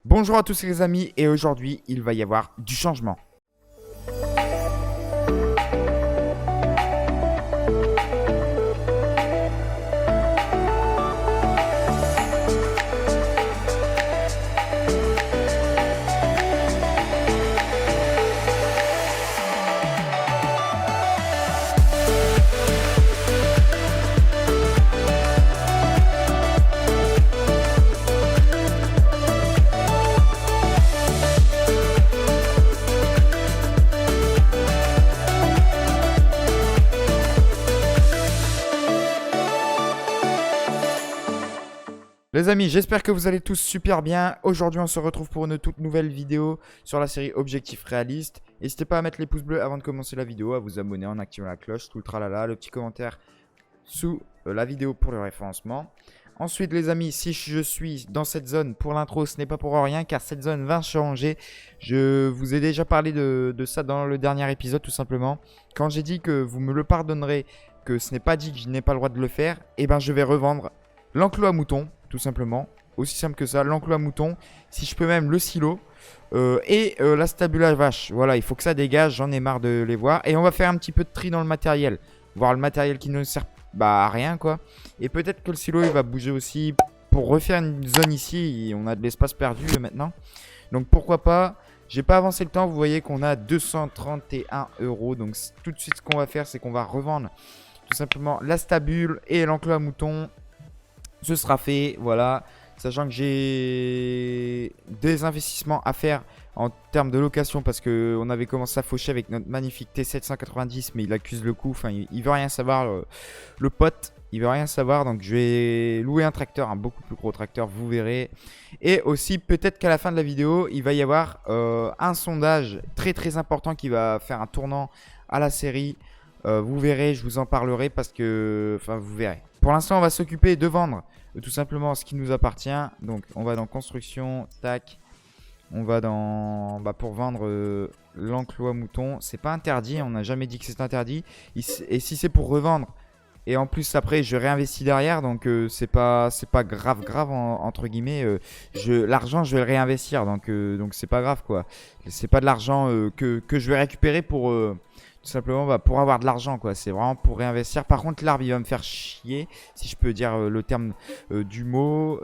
Bonjour à tous les amis, et aujourd'hui il va y avoir du changement. Les amis, j'espère que vous allez tous super bien. Aujourd'hui, on se retrouve pour une toute nouvelle vidéo sur la série Objectif Réaliste. N'hésitez pas à mettre les pouces bleus avant de commencer la vidéo, à vous abonner en activant la cloche, tout le tralala, le petit commentaire sous la vidéo pour le référencement. Ensuite, les amis, si je suis dans cette zone pour l'intro, ce n'est pas pour rien car cette zone va changer. Je vous ai déjà parlé de ça dans le dernier épisode, tout simplement. Quand j'ai dit que vous me le pardonnerez, que ce n'est pas dit que je n'ai pas le droit de le faire, et ben je vais revendre l'enclos à moutons. Tout simplement, aussi simple que ça, l'enclos à moutons, si je peux même le silo et la stabule à vache. Voilà, il faut que ça dégage, j'en ai marre de les voir. Et on va faire un petit peu de tri dans le matériel, voir le matériel qui ne sert à rien quoi. Et peut-être que le silo il va bouger aussi pour refaire une zone ici, on a de l'espace perdu maintenant. Donc pourquoi pas, j'ai pas avancé le temps, vous voyez qu'on a 231 €. Donc tout de suite ce qu'on va faire c'est qu'on va revendre tout simplement la stabule et l'enclos à moutons. Ce sera fait, voilà, sachant que j'ai des investissements à faire en termes de location parce qu'on avait commencé à faucher avec notre magnifique T790, mais il accuse le coup, enfin il veut rien savoir, le pote, il veut rien savoir, donc je vais louer un tracteur, un beaucoup plus gros tracteur, vous verrez. Et aussi peut-être qu'à la fin de la vidéo, il va y avoir un sondage très important qui va faire un tournant à la série. Vous verrez, je vous en parlerai parce que, enfin vous verrez. Pour l'instant, on va s'occuper de vendre tout simplement ce qui nous appartient. Donc, on va dans construction, tac. On va dans, pour vendre l'enclos à moutons. C'est pas interdit, on n'a jamais dit que c'est interdit. Et si c'est pour revendre, et en plus après je réinvestis derrière, donc c'est pas grave entre guillemets. L'argent je vais le réinvestir, donc c'est pas grave quoi. C'est pas de l'argent que je vais récupérer pour tout simplement pour avoir de l'argent quoi, c'est vraiment pour réinvestir. Par contre l'arbre il va me faire chier, si je peux dire le terme du mot.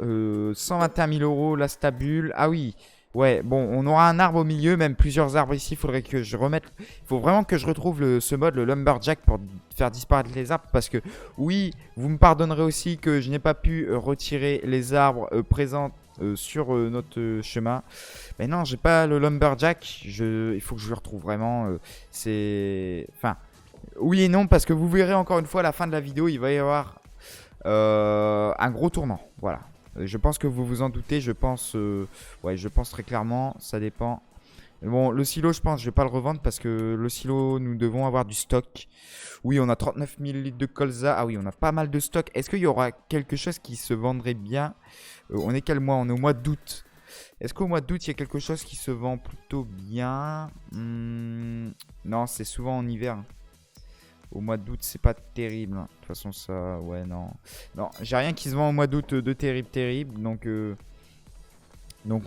121 000 € la stabule, ah oui. Ouais, bon, on aura un arbre au milieu, même plusieurs arbres ici. Il faudrait que je remette. Il faut vraiment que je retrouve ce mode, le Lumberjack, pour faire disparaître les arbres. Parce que, oui, vous me pardonnerez aussi que je n'ai pas pu retirer les arbres présents sur notre chemin. Mais non, j'ai pas le Lumberjack. Il faut que je le retrouve vraiment. C'est. Enfin, oui et non, parce que vous verrez encore une fois à la fin de la vidéo, il va y avoir un gros tournant. Voilà. Je pense que vous vous en doutez, je pense très clairement, ça dépend. Bon, le silo, je pense, je vais pas le revendre parce que le silo, nous devons avoir du stock. Oui, on a 39 000 litres de colza. Ah oui, on a pas mal de stock. Est-ce qu'il y aura quelque chose qui se vendrait bien? On est quel mois? On est au mois d'août. Est-ce qu'au mois d'août, il y a quelque chose qui se vend plutôt bien? Non, c'est souvent en hiver. Au mois d'août, c'est pas terrible. De toute façon, ça... Ouais, non. Non, j'ai rien qui se vend au mois d'août de terrible. Donc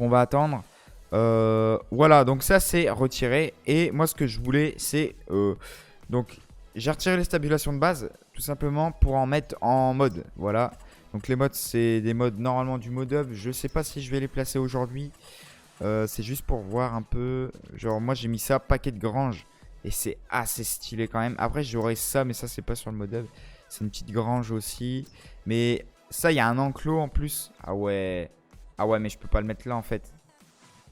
on va attendre. Voilà, donc ça, c'est retiré. Et moi, ce que je voulais, c'est... donc, j'ai retiré les stabulations de base, tout simplement, pour en mettre en mode. Voilà. Donc, les modes, c'est des modes, normalement, du mode up. Je sais pas si je vais les placer aujourd'hui. C'est juste pour voir un peu... Genre, moi, j'ai mis ça, paquet de grange. Et c'est assez stylé quand même. Après j'aurais ça, mais ça c'est pas sur le mode. C'est une petite grange aussi. Mais ça il y a un enclos en plus. Ah ouais. Ah ouais mais je peux pas le mettre là en fait.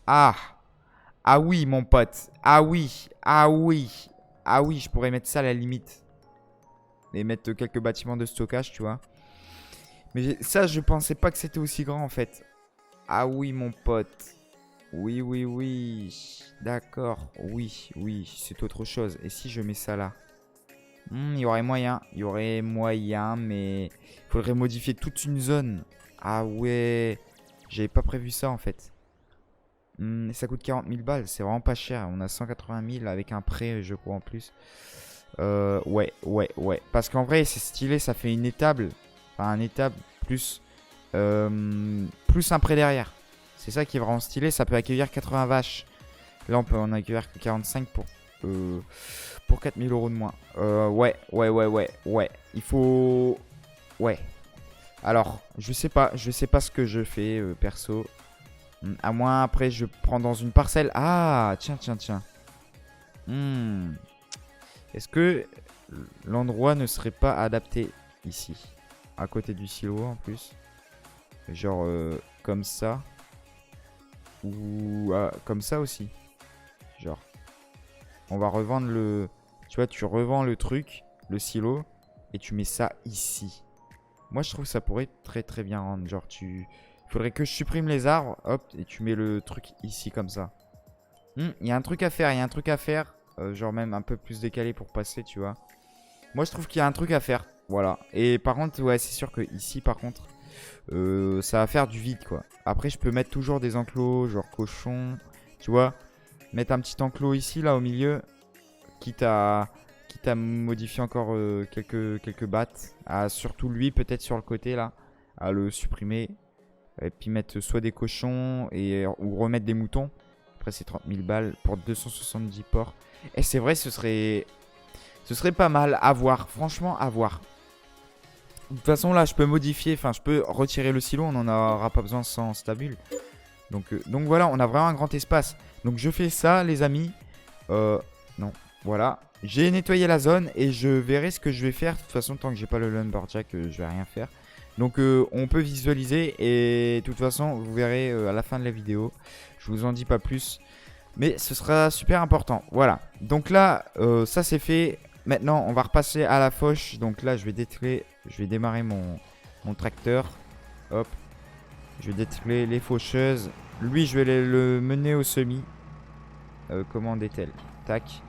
Ah. Ah oui mon pote. Ah oui. Ah oui. Ah oui je pourrais mettre ça à la limite. Et mettre quelques bâtiments de stockage tu vois. Mais ça je pensais pas que c'était aussi grand en fait. Ah oui mon pote. Oui. D'accord. Oui. C'est autre chose. Et si je mets ça là? Il y aurait moyen. Mais il faudrait modifier toute une zone. Ah ouais. J'avais pas prévu ça en fait. Ça coûte 40 000 balles. C'est vraiment pas cher. On a 180 000 avec un prêt, je crois, en plus. Ouais. Parce qu'en vrai, c'est stylé. Ça fait une étable. Enfin, un étable plus un prêt derrière. C'est ça qui est vraiment stylé. Ça peut accueillir 80 vaches. Là, on peut en accueillir que 45 pour 4000 € de moins. Ouais. Il faut... Ouais. Alors, je sais pas ce que je fais, perso. À moins, après, je prends dans une parcelle. Ah, tiens. Est-ce que l'endroit ne serait pas adapté ici? À côté du silo, en plus. Genre, comme ça. Ou comme ça aussi. Genre, on va revendre le... Tu vois, tu revends le truc, le silo, et tu mets ça ici. Moi, je trouve que ça pourrait très bien rendre. Genre, il faudrait que je supprime les arbres, hop, et tu mets le truc ici, comme ça. Il y a un truc à faire, genre même un peu plus décalé pour passer, tu vois. Moi, je trouve qu'il y a un truc à faire, voilà. Et par contre, ouais, c'est sûr que ici, par contre, ça va faire du vide, quoi. Après, je peux mettre toujours des enclos, genre cochon, tu vois. Mettre un petit enclos ici, là, au milieu, quitte à modifier encore quelques battes. Surtout lui, peut-être sur le côté, là, à le supprimer. Et puis mettre soit des cochons ou remettre des moutons. Après, c'est 30 000 balles pour 270 porcs. Et c'est vrai, ce serait pas mal à voir. Franchement, à voir. De toute façon, là, je peux modifier. Enfin, je peux retirer le silo. On n'en aura pas besoin sans stabule. Donc voilà, on a vraiment un grand espace. Donc je fais ça, les amis. Non, voilà. J'ai nettoyé la zone et je verrai ce que je vais faire. De toute façon, tant que j'ai pas le lumberjack, je vais rien faire. Donc on peut visualiser et de toute façon, vous verrez à la fin de la vidéo. Je vous en dis pas plus. Mais ce sera super important. Voilà. Donc là, ça c'est fait. Maintenant, on va repasser à la fauche. Donc là, je vais démarrer mon tracteur. Hop. Je vais détruire les faucheuses. Lui, je vais le mener au semis. Comment est-elle? Tac.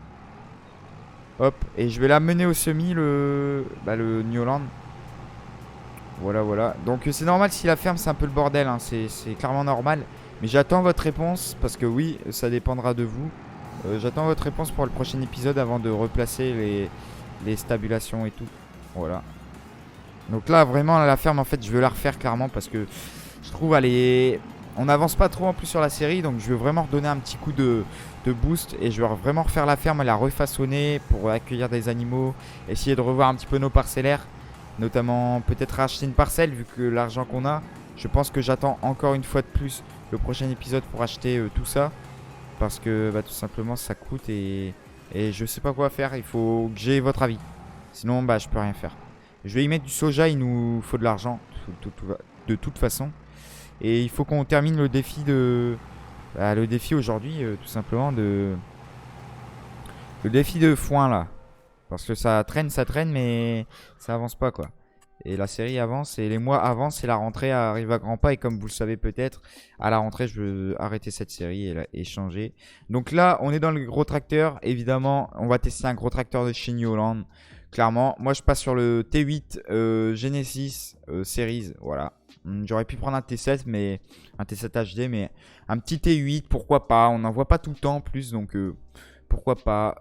Hop. Et je vais la mener au semis, le Newland. Voilà. Donc c'est normal si la ferme, c'est un peu le bordel. Hein. C'est clairement normal. Mais j'attends votre réponse. Parce que oui, ça dépendra de vous. J'attends votre réponse pour le prochain épisode avant de replacer les stabulations et tout. Voilà. Donc là, vraiment, la ferme, en fait, je veux la refaire clairement parce que je trouve on n'avance pas trop en plus sur la série. Donc je veux vraiment redonner un petit coup de boost. Et je veux vraiment refaire la ferme et la refaçonner pour accueillir des animaux. Essayer de revoir un petit peu nos parcellaires. Notamment peut-être racheter une parcelle vu que l'argent qu'on a. Je pense que j'attends encore une fois de plus le prochain épisode pour acheter tout ça. Parce que tout simplement ça coûte et je sais pas quoi faire. Il faut que j'ai votre avis. Sinon je peux rien faire. Je vais y mettre du soja, il nous faut de l'argent de toute façon. Et il faut qu'on termine le défi le défi aujourd'hui, tout simplement le défi de foin là. Parce que ça traîne, mais ça avance pas quoi. Et la série avance et les mois avancent et la rentrée arrive à grands pas. Et comme vous le savez peut-être, à la rentrée je veux arrêter cette série et changer. Donc là on est dans le gros tracteur. Évidemment on va tester un gros tracteur de chez New Holland. Clairement, moi je passe sur le T8 Genesis Series, voilà. J'aurais pu prendre un T7, mais un T7 HD, mais un petit T8, pourquoi pas. On n'en voit pas tout le temps en plus, donc pourquoi pas.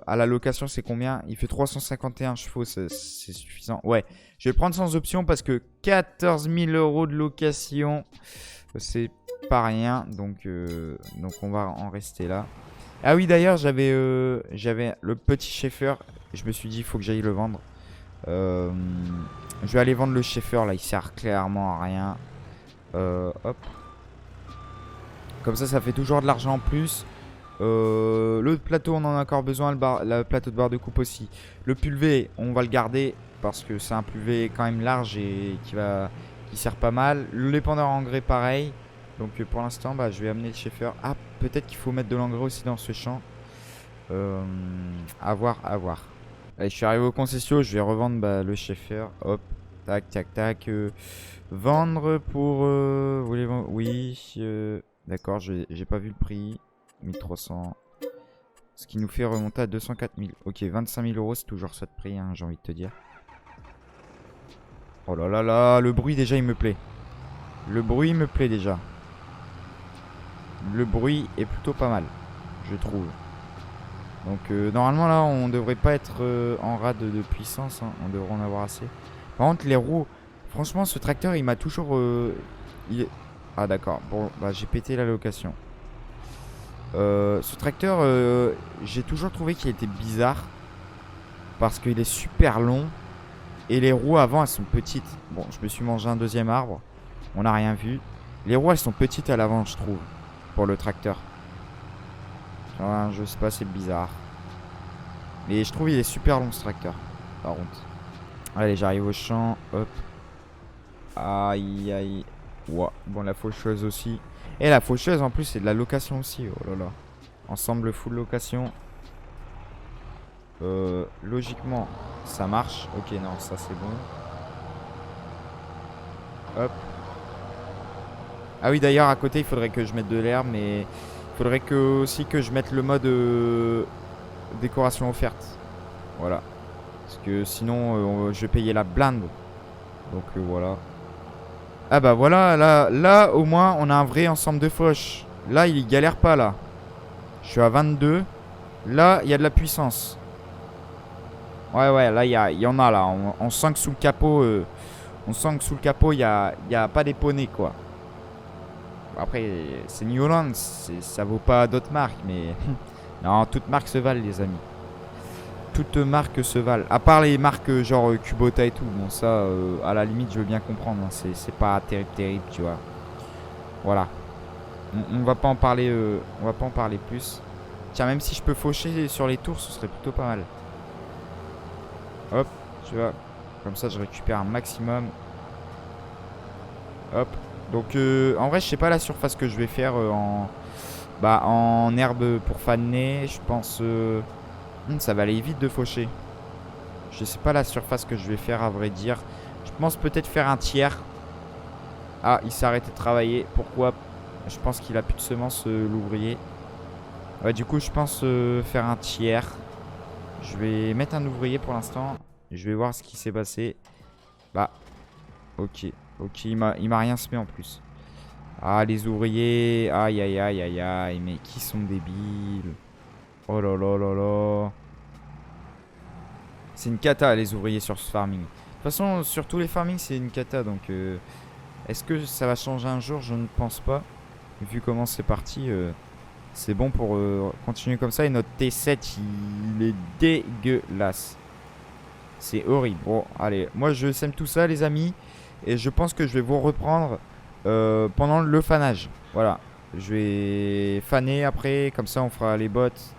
À la location, c'est combien? Il fait 351 chevaux, c'est suffisant. Ouais, je vais le prendre sans option parce que 14 000 € de location, c'est pas rien. Donc on va en rester là. Ah oui, d'ailleurs, j'avais le petit Schaeffer. Je me suis dit, il faut que j'aille le vendre. Je vais aller vendre le Schaeffer, là. Il sert clairement à rien. Hop. Comme ça fait toujours de l'argent en plus. Le plateau, on en a encore besoin. Le plateau de barre de coupe aussi. Le pulvé, on va le garder. Parce que c'est un pulvé quand même large et qui sert pas mal. L'épandeur engrais, pareil. Donc pour l'instant, je vais amener le Schaeffer. Ah, peut-être qu'il faut mettre de l'engrais aussi dans ce champ. À voir. Allez, je suis arrivé au concession, je vais revendre le Schaeffer. Hop, tac. Vendre pour... voulez-vous... Oui, d'accord, j'ai pas vu le prix. 1300. Ce qui nous fait remonter à 204 000. Ok, 25 000 €, c'est toujours ça de prix, hein, j'ai envie de te dire. Oh là là, le bruit déjà, il me plaît. Le bruit me plaît déjà. Le bruit est plutôt pas mal, je trouve. Donc normalement là on devrait pas être en rade de puissance, hein. On devrait en avoir assez. Par contre les roues, franchement ce tracteur il m'a toujours... Ah d'accord, bon bah j'ai pété la location. Ce tracteur, j'ai toujours trouvé qu'il était bizarre. Parce qu'il est super long. Et les roues avant elles sont petites. Bon, je me suis mangé un deuxième arbre. On n'a rien vu. Les roues elles sont petites à l'avant je trouve. Pour le tracteur. Enfin, je sais pas, c'est bizarre. Mais je trouve il est super long ce tracteur. Par contre. Allez, j'arrive au champ. Hop. Aïe aïe. Ouah. Bon, la faucheuse aussi. Et la faucheuse en plus c'est de la location aussi. Oh là là. Ensemble full location. Logiquement ça marche. Ok, non, ça c'est bon. Hop. Ah oui, d'ailleurs à côté il faudrait que je mette de l'herbe. Mais il faudrait aussi que je mette le mode décoration offerte. Voilà. Parce que sinon je vais payer la blinde. Donc voilà. Ah bah voilà, là au moins on a un vrai ensemble de fauches. Là il galère pas là. Je suis à 22. Là il y a de la puissance. Ouais, là il y en a là. On sent que sous le capot, il y a pas des poneys quoi. Après c'est New Holland, ça vaut pas d'autres marques mais non, toutes marques se valent les amis. Toutes marques se valent. À part les marques genre Kubota et tout. Bon ça à la limite je veux bien comprendre hein. C'est pas terrible tu vois. Voilà. On va pas en parler on va pas en parler plus. Tiens, même si je peux faucher sur les tours ce serait plutôt pas mal. Hop, tu vois. Comme ça je récupère un maximum. Hop. Donc en vrai je sais pas la surface que je vais faire en herbe pour faner. Je pense ça va aller vite de faucher. Je sais pas la surface que je vais faire à vrai dire. Je pense peut-être faire un tiers. Ah, il s'est arrêté de travailler. Pourquoi? Je pense qu'il a plus de semences l'ouvrier. Ouais, du coup je pense faire un tiers. Je vais mettre un ouvrier pour l'instant. Je vais voir ce qui s'est passé. Bah, ok, il m'a rien semé en plus. Ah, les ouvriers. Aïe, aïe, aïe, aïe, aïe. Mais qui sont débiles. Oh là là là là. C'est une cata les ouvriers sur ce farming. De toute façon, sur tous les farmings, c'est une cata. Donc, est-ce que ça va changer un jour? Je ne pense pas. Vu comment c'est parti, c'est bon pour continuer comme ça. Et notre T7, il est dégueulasse. C'est horrible. Bon, allez, moi je sème tout ça, les amis. Et je pense que je vais vous reprendre pendant le fanage. Voilà. Je vais faner après. Comme ça, on fera les bottes.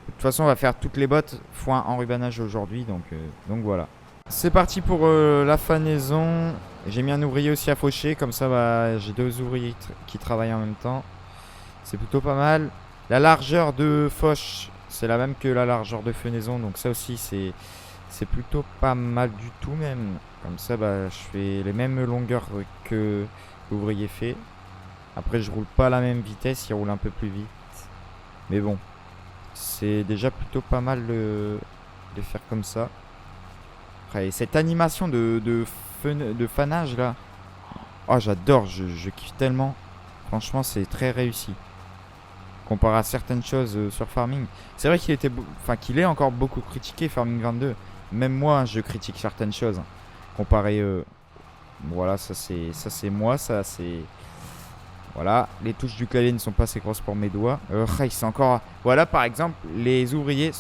De toute façon, on va faire toutes les bottes. Foin enrubanage aujourd'hui. Donc voilà. C'est parti pour la fanaison. J'ai mis un ouvrier aussi à faucher. Comme ça, bah, j'ai deux ouvriers qui travaillent en même temps. C'est plutôt pas mal. La largeur de fauche, c'est la même que la largeur de fenaison. Donc ça aussi, c'est plutôt pas mal du tout même. Comme ça, bah, je fais les mêmes longueurs que l'ouvrier fait. Après, je roule pas à la même vitesse. Il roule un peu plus vite. Mais bon, c'est déjà plutôt pas mal de faire comme ça. Après, cette animation de fanage là. Oh, j'adore, je kiffe tellement. Franchement, c'est très réussi. Comparé à certaines choses sur Farming. C'est vrai qu'il est encore beaucoup critiqué, Farming 22. Même moi, je critique certaines choses. Comparé... voilà, ça c'est moi, ça c'est... Voilà, les touches du clavier ne sont pas assez grosses pour mes doigts. Il s'est encore... Voilà, par exemple, les ouvriers,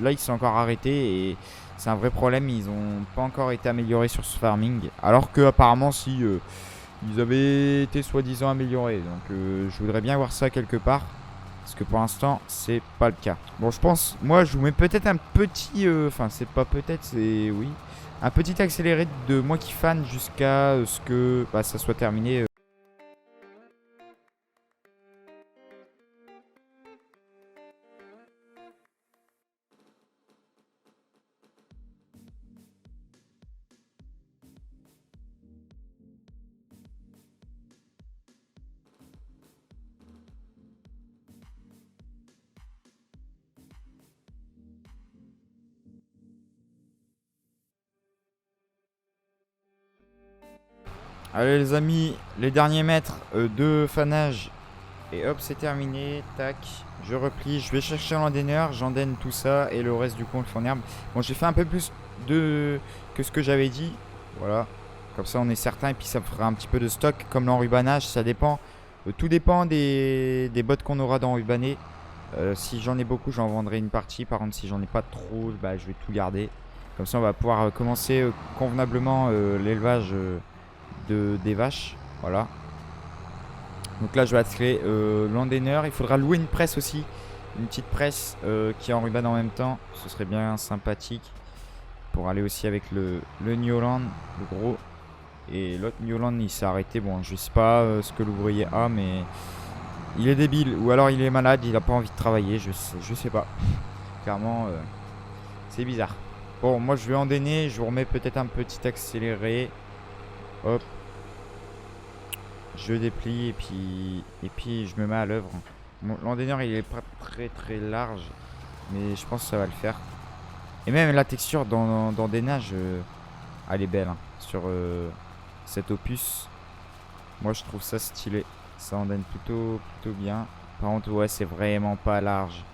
là, ils sont encore arrêtés et c'est un vrai problème. Ils n'ont pas encore été améliorés sur ce farming. Alors que apparemment, si ils avaient été soi-disant améliorés. Donc, je voudrais bien voir ça quelque part. Parce que pour l'instant, c'est pas le cas. Bon, je pense, moi, je vous mets peut-être un petit... Enfin, c'est pas peut-être, c'est... Oui. Un petit accéléré de moi qui fan jusqu'à ce que ça soit terminé. Allez les amis, les derniers mètres de fanage. Et hop, c'est terminé. Tac, je replie. Je vais chercher un laineur, j'endaine tout ça. Et le reste du coup, on le fait en herbe. Bon, j'ai fait un peu plus que ce que j'avais dit. Voilà. Comme ça on est certain. Et puis ça fera un petit peu de stock. Comme l'enrubanage, ça dépend. Tout dépend des bots qu'on aura d'enrubaner. Si j'en ai beaucoup, j'en vendrai une partie. Par contre, si j'en ai pas trop, bah, je vais tout garder. Comme ça on va pouvoir commencer convenablement l'élevage des vaches. Voilà. Donc là je vais attirer l'endaineur. Il faudra louer une presse aussi. Une petite presse qui enrubane en même temps. Ce serait bien sympathique. Pour aller aussi avec le Newland, le gros. Et l'autre Newland il s'est arrêté. Bon, je sais pas ce que l'ouvrier a, mais il est débile. Ou alors il est malade, il a pas envie de travailler. Je sais pas. Clairement, c'est bizarre. Bon, moi je vais endainer. Je vous remets peut-être un petit accéléré. Hop. Je déplie et puis je me mets à l'œuvre. Bon, l'endaineur il est pas très large, mais je pense que ça va le faire. Et même la texture d'endainage, elle est belle hein, sur cet opus. Moi je trouve ça stylé. Ça endaine plutôt bien. Par contre ouais, c'est vraiment pas large.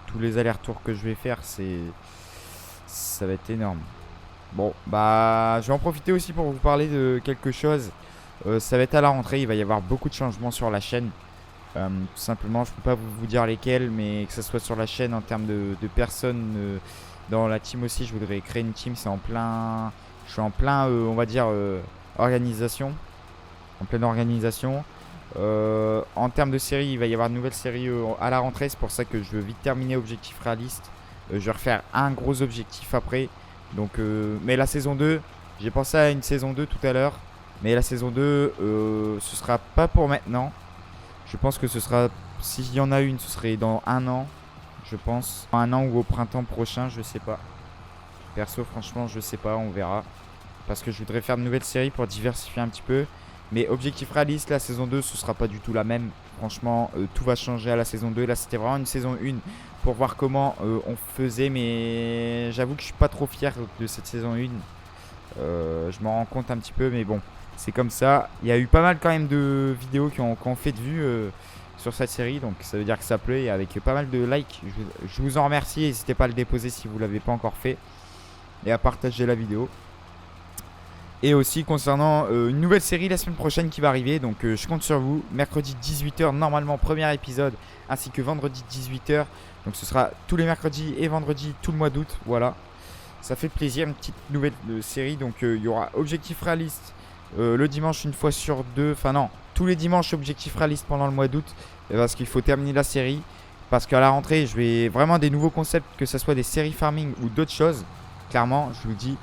Tous les allers-retours que je vais faire, ça va être énorme. Bon bah je vais en profiter aussi pour vous parler de quelque chose. Ça va être à la rentrée, il va y avoir beaucoup de changements sur la chaîne. Tout simplement, je peux pas vous dire lesquels, mais que ce soit sur la chaîne en termes de personnes dans la team aussi. Je voudrais créer une team, c'est en plein. Je suis en plein, on va dire, organisation. En pleine organisation. En termes de série, il va y avoir une nouvelle série à la rentrée. C'est pour ça que je veux vite terminer Objectif Réaliste. Je vais refaire un gros objectif après. Donc, mais la saison 2, j'ai pensé à une saison 2 tout à l'heure. Mais la saison 2, ce sera pas pour maintenant. Je pense que ce sera, s'il y en a une, ce serait dans un an, je pense. Un an ou au printemps prochain, je sais pas. Perso, franchement, je sais pas, on verra. Parce que je voudrais faire de nouvelles séries pour diversifier un petit peu. Mais Objectif Réaliste, la saison 2, ce sera pas du tout la même. Franchement, tout va changer à la saison 2. Là, c'était vraiment une saison 1 pour voir comment on faisait. Mais j'avoue que je suis pas trop fier de cette saison 1. Je m'en rends compte un petit peu, mais bon. C'est comme ça. Il y a eu pas mal quand même de vidéos qui ont fait de vues sur cette série. Donc ça veut dire que ça plaît. Avec pas mal de likes. Je vous en remercie. N'hésitez pas à le déposer si vous ne l'avez pas encore fait. Et à partager la vidéo. Et aussi concernant une nouvelle série la semaine prochaine qui va arriver. Donc je compte sur vous. Mercredi 18h normalement premier épisode. Ainsi que vendredi 18h. Donc ce sera tous les mercredis et vendredis tout le mois d'août. Voilà. Ça fait plaisir. Une petite nouvelle série. Donc il y aura Objectif Réaliste. Le dimanche une fois sur deux, enfin non, tous les dimanches Objectif Réaliste pendant le mois d'août, parce qu'il faut terminer la série, parce qu'à la rentrée je vais vraiment des nouveaux concepts, que ce soit des séries farming ou d'autres choses, clairement je vous le dis,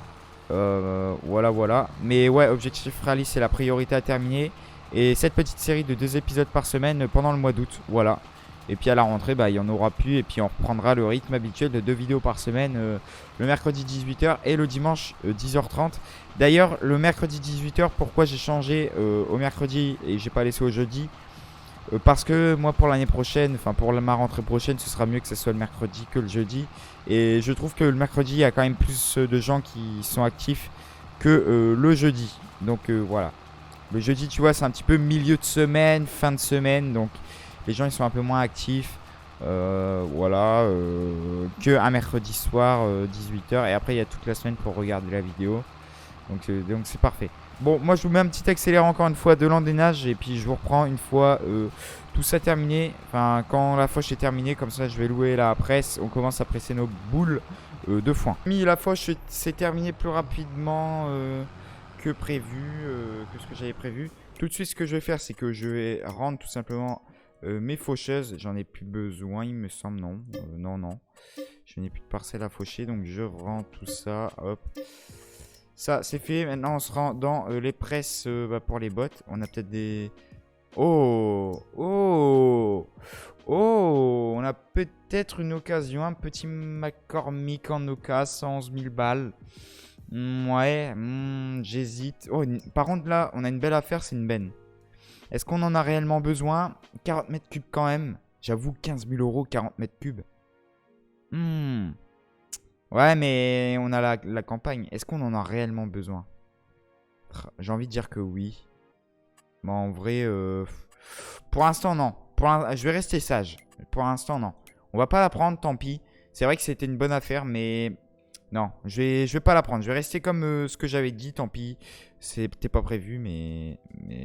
voilà, mais ouais, Objectif Réaliste c'est la priorité à terminer, et cette petite série de 2 épisodes par semaine pendant le mois d'août, voilà. Et puis à la rentrée, bah, il n'y en aura plus. Et puis on reprendra le rythme habituel de 2 vidéos par semaine. Le mercredi 18h et le dimanche 10h30. D'ailleurs, le mercredi 18h, pourquoi j'ai changé au mercredi et j'ai pas laissé au jeudi parce que moi pour l'année prochaine, enfin pour ma rentrée prochaine, ce sera mieux que ce soit le mercredi que le jeudi. Et je trouve que le mercredi, il y a quand même plus de gens qui sont actifs que le jeudi. Donc voilà. Le jeudi, tu vois, c'est un petit peu milieu de semaine, fin de semaine. Donc les gens ils sont un peu moins actifs, voilà, que un mercredi soir 18h et après il y a toute la semaine pour regarder la vidéo, donc c'est parfait. Bon, moi je vous mets un petit accéléré encore une fois de l'endainage et puis je vous reprends une fois tout ça terminé, enfin quand la fauche est terminée, comme ça je vais louer la presse, on commence à presser nos boules de foin. La fauche s'est terminée plus rapidement que prévu, que ce que j'avais prévu. Tout de suite ce que je vais faire c'est que je vais rendre tout simplement mes faucheuses, j'en ai plus besoin, il me semble, non. Non. Je n'ai plus de parcelles à faucher, donc je rends tout ça. Hop. Ça, c'est fait. Maintenant, on se rend dans les presses pour les bottes. On a peut-être des... Oh! On a peut-être une occasion. Un petit McCormick en occasion, 111 000 balles. Ouais, j'hésite. Oh, par contre, là, on a une belle affaire, c'est une benne. Est-ce qu'on en a réellement besoin? 40 mètres cubes quand même. J'avoue, 15 000 euros, 40 mètres cubes. Ouais, mais on a la campagne. Est-ce qu'on en a réellement besoin? J'ai envie de dire que oui. Mais en vrai, pour l'instant, non. Je vais rester sage. Pour l'instant, non. On va pas la prendre, tant pis. C'est vrai que c'était une bonne affaire, mais Non, je vais pas la prendre. Je vais rester comme ce que j'avais dit, tant pis. C'était pas prévu, mais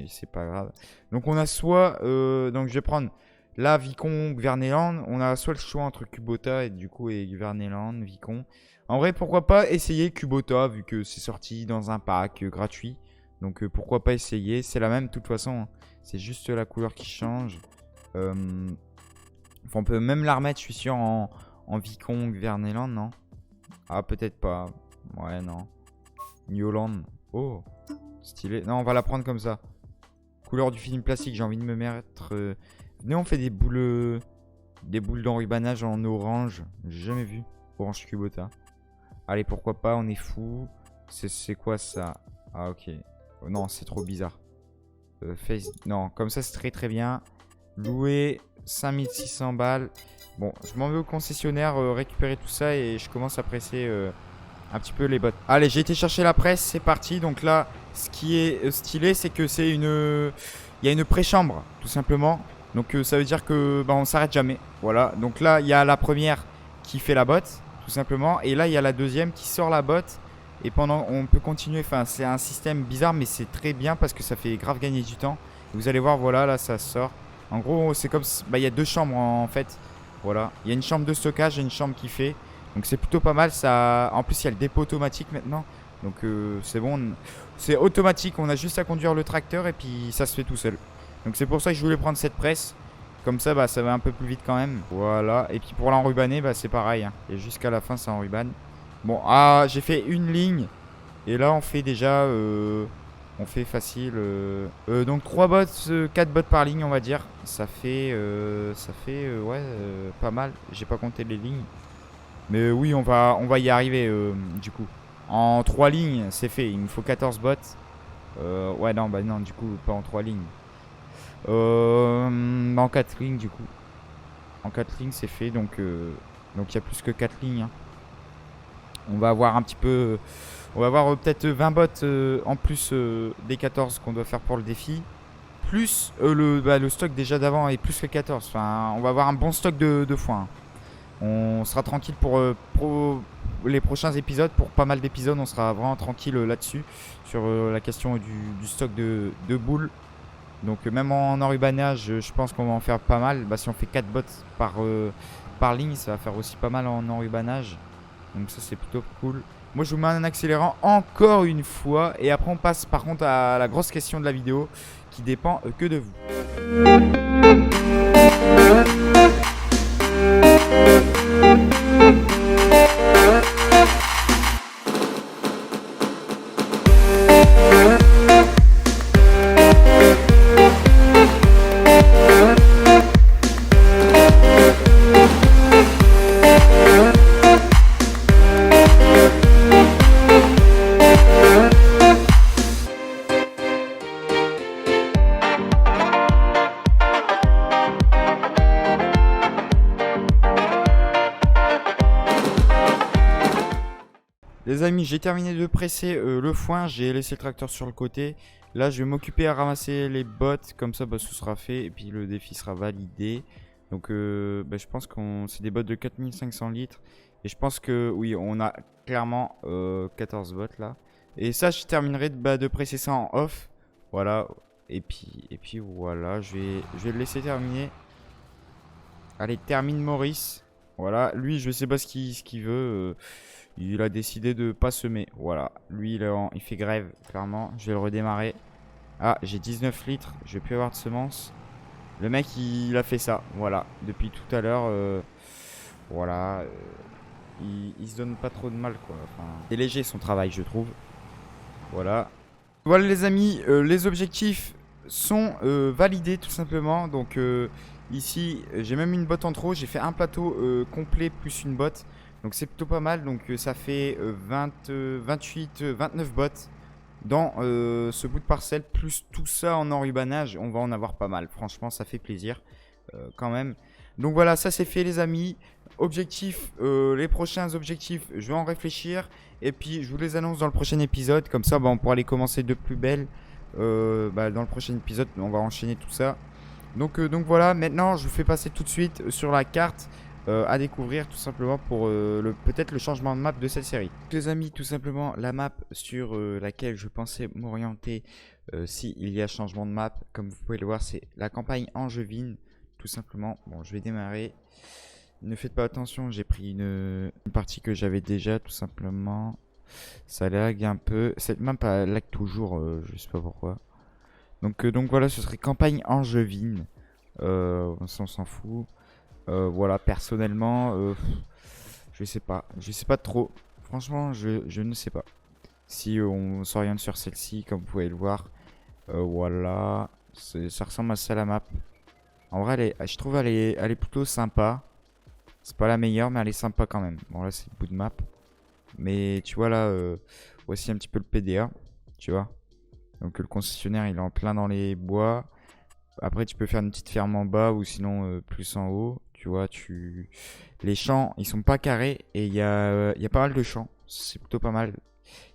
c'est pas grave. Donc on a soit... donc je vais prendre là, Vicon, Gverneland. On a soit le choix entre Kubota et du coup et Gverneland, Vicon. En vrai, pourquoi pas essayer Kubota, vu que c'est sorti dans un pack gratuit. Donc pourquoi pas essayer. C'est la même de toute façon, hein. C'est juste la couleur qui change. Enfin, on peut même la remettre, je suis sûr, en Vicon, Gverneland, non? Ah, peut-être pas. Ouais, non. Newland. Oh, stylé. Non, on va la prendre comme ça. Couleur du film plastique, j'ai envie de me mettre... Venez, on fait des boules d'enrubanage en orange. J'ai jamais vu. Orange Kubota. Allez, pourquoi pas, on est fou. C'est quoi ça? Ah, ok. Oh, non, c'est trop bizarre. Face... Non, comme ça, c'est très très bien. Louer 5600 balles. Bon, je m'en vais au concessionnaire récupérer tout ça et je commence à presser un petit peu les bottes. Allez, j'ai été chercher la presse, c'est parti. Donc là, ce qui est stylé, c'est que c'est une... Il y a une pré-chambre, tout simplement. Donc ça veut dire que bah, on s'arrête jamais. Voilà, donc là, il y a la première qui fait la botte, tout simplement. Et là, il y a la deuxième qui sort la botte. Et pendant, on peut continuer. Enfin, c'est un système bizarre, mais c'est très bien parce que ça fait grave gagner du temps. Et vous allez voir, voilà, là, ça sort. En gros, c'est comme... Bah, il y a deux chambres en fait. Voilà, il y a une chambre de stockage et une chambre qui fait. Donc c'est plutôt pas mal ça. En plus il y a le dépôt automatique maintenant. Donc c'est bon. C'est automatique, on a juste à conduire le tracteur et puis ça se fait tout seul. Donc c'est pour ça que je voulais prendre cette presse. Comme ça bah ça va un peu plus vite quand même. Voilà, et puis pour l'enrubaner bah c'est pareil, hein. Et jusqu'à la fin ça enrubane. Bon, ah j'ai fait une ligne. Et là on fait déjà... on fait facile. Donc 3 bots, 4 bots par ligne, on va dire. Ça fait ouais, pas mal. J'ai pas compté les lignes. Mais oui, on va y arriver du coup. En 3 lignes, c'est fait. Il me faut 14 bots. Ouais, non, bah non, du coup, pas en 3 lignes. En 4 lignes, du coup. En 4 lignes, c'est fait. Donc, il y a plus que 4 lignes, hein. On va avoir un petit peu... On va avoir peut-être 20 bots en plus des 14 qu'on doit faire pour le défi. Plus le stock déjà d'avant est plus que 14. Enfin, on va avoir un bon stock de foin. On sera tranquille pour les prochains épisodes. Pour pas mal d'épisodes, on sera vraiment tranquille là-dessus. Sur la question du stock de boules. Donc même en enrubanage, je pense qu'on va en faire pas mal. Bah, si on fait 4 bots par ligne, ça va faire aussi pas mal en enrubanage. Donc ça c'est plutôt cool. Moi je vous mets un accélérant encore une fois. Et après on passe par contre à la grosse question de la vidéo qui dépend que de vous. Les amis, j'ai terminé de presser le foin, j'ai laissé le tracteur sur le côté. Là, je vais m'occuper à ramasser les bottes, comme ça, bah, ce sera fait et puis le défi sera validé. Donc, bah, je pense que c'est des bottes de 4500 litres. Et je pense que, oui, on a clairement 14 bottes là. Et ça, je terminerai de presser ça en off. Voilà. Et puis voilà, je vais le laisser terminer. Allez, termine Maurice. Voilà, lui, je sais pas ce qu'il veut. Il a décidé de pas semer. Voilà, lui, il fait grève, clairement. Je vais le redémarrer. Ah, j'ai 19 litres. Je vais plus avoir de semences. Le mec, il a fait ça. Voilà, depuis tout à l'heure. Voilà. Il se donne pas trop de mal, quoi. Enfin, c'est léger son travail, je trouve. Voilà. Voilà, les amis. Les objectifs sont validés, tout simplement. Donc... ici, j'ai même une botte en trop. J'ai fait un plateau complet plus une botte. Donc c'est plutôt pas mal. Donc ça fait 29 bottes dans ce bout de parcelle. Plus tout ça en enrubanage. On va en avoir pas mal. Franchement, ça fait plaisir quand même. Donc voilà, ça c'est fait les amis. Objectif, les prochains objectifs, je vais en réfléchir. Et puis je vous les annonce dans le prochain épisode. Comme ça, bah, on pourra les commencer de plus belle. Dans le prochain épisode, on va enchaîner tout ça. Donc voilà, maintenant je vous fais passer tout de suite sur la carte à découvrir tout simplement pour peut-être le changement de map de cette série. Les amis, tout simplement la map sur laquelle je pensais m'orienter s'il y a changement de map, comme vous pouvez le voir, c'est la campagne angevine, tout simplement. Bon, je vais démarrer. Ne faites pas attention, j'ai pris une partie que j'avais déjà, tout simplement. Ça lag un peu. Cette map elle lag toujours, je sais pas pourquoi. Donc voilà, ce serait campagne angevine. On s'en fout. Voilà, personnellement, je sais pas. Je sais pas trop. Franchement, je ne sais pas. Si on s'oriente sur celle-ci, comme vous pouvez le voir. Voilà. Ça ressemble à ça la map. En vrai, je trouve elle est plutôt sympa. C'est pas la meilleure, mais elle est sympa quand même. Bon, là, c'est le bout de map. Mais tu vois, là, voici un petit peu le PDA. Tu vois. Donc, le concessionnaire, il est en plein dans les bois. Après, tu peux faire une petite ferme en bas ou sinon plus en haut. Tu vois, les champs, ils sont pas carrés et il y a pas mal de champs. C'est plutôt pas mal.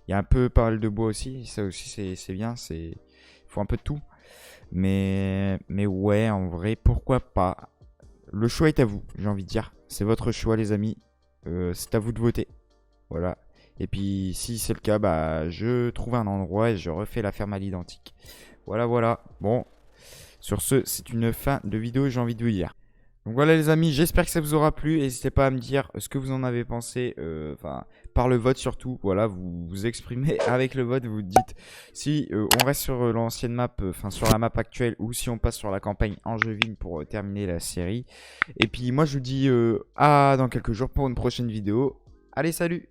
Il y a un peu pas mal de bois aussi. Ça aussi, c'est bien. Il faut un peu de tout. Mais ouais, en vrai, pourquoi pas. Le choix est à vous, j'ai envie de dire. C'est votre choix, les amis. C'est à vous de voter. Voilà. Et puis, si c'est le cas, bah, je trouve un endroit et je refais la ferme à l'identique. Voilà, voilà. Bon. Sur ce, c'est une fin de vidéo, j'ai envie de vous dire. Donc voilà les amis, j'espère que ça vous aura plu. N'hésitez pas à me dire ce que vous en avez pensé, par le vote surtout. Voilà, vous vous exprimez avec le vote, vous dites si on reste sur l'ancienne map, sur la map actuelle, ou si on passe sur la campagne angevine pour terminer la série. Et puis moi je vous dis à dans quelques jours pour une prochaine vidéo. Allez, salut!